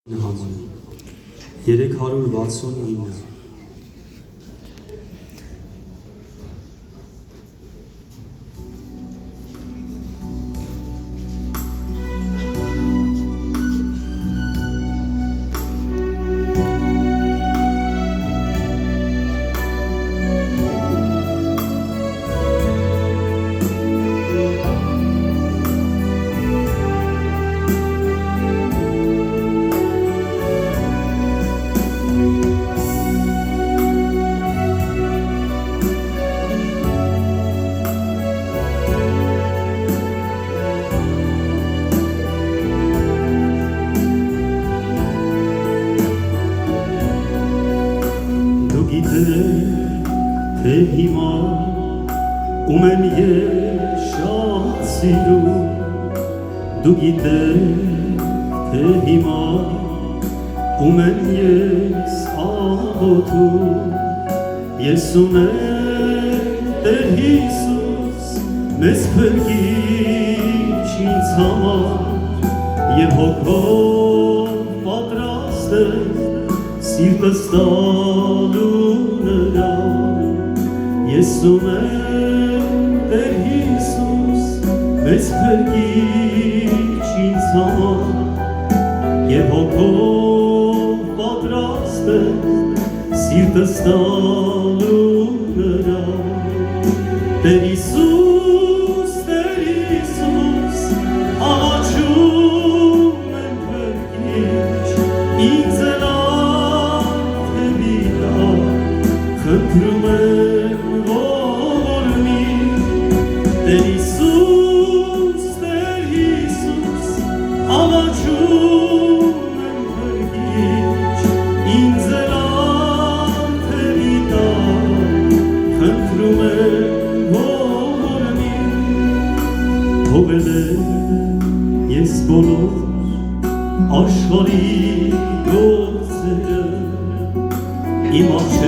369 Թե հիմա ում եմ ես շատ սիրում, դու գիտես, թե հիմա ում եմ ես աղոթում, ես ունեմ Տեր Հիսուս, մեծ փրկիչ ինձ համար, և հոգով պատրաստ եմ սիրտս տալու նրան, ես ունեմ Տեր Հիսուս, մեծ փրկիչ ինձ համար, և հոգով պատրաստ եմ սիրտս տալու նրան, Տեր Հիսուս, աղաչում եմ փրկիչ, ինձ էլ անթևի տար, խնդրում եմ Տեր Հիսուս, աղաչում եմ փրկիչ, ինձ էլ անթևի տար, խնդրում եմ թողել եմ ես բոլոր աշխարհի գործերը, իմ առջև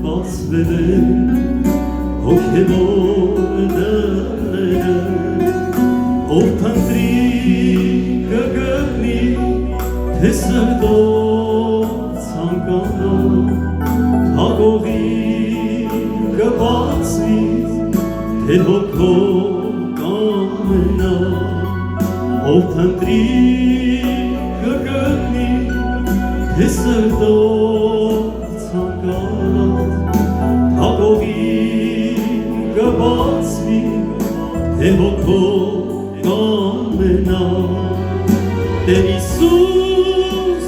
բացվել են հոգևոր դռները, ով փնտրի կգտնի, թե սրտով ցանկանա, թագողի կբացվի, թե հոգով կամենա, ով փնտրի կգտնի, թե սրտով ցանկանա, թագողի կբացվի, թե հոգով կամենա, Տեր Հիսուս,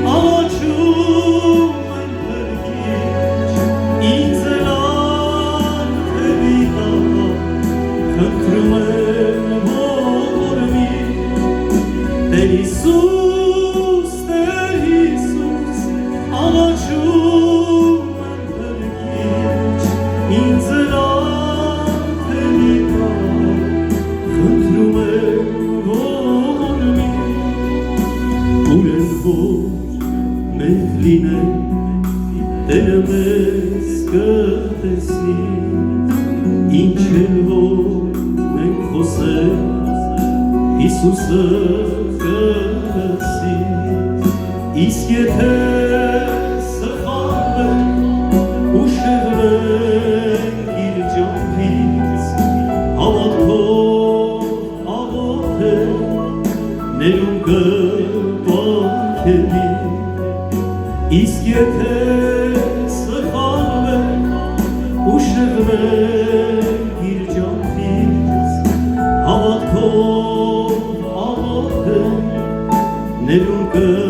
աղաչում եմ փրկիչ, ինձ էլ անթևի տար, խնդրում եմ Տեր Հիսուս, աղաչում եմ փրկիչ, ինձ էլ անթևի տար, խնդրում եմ ուր են որ մենք լինենք, Տերը մեզ կտեսնի, ինչ էլ որ մենք խոսենք, Հիսուսը կլսի, իսկ եթե սխալվենք ու շեղվենք իր ջանքից, հավատքով աղոթենք, ներում կպարգևի, իսկ եթե սխալվենք ու շեղվենք իր ջանքից, հավատքով աղոթենք, ներում կպարգևի,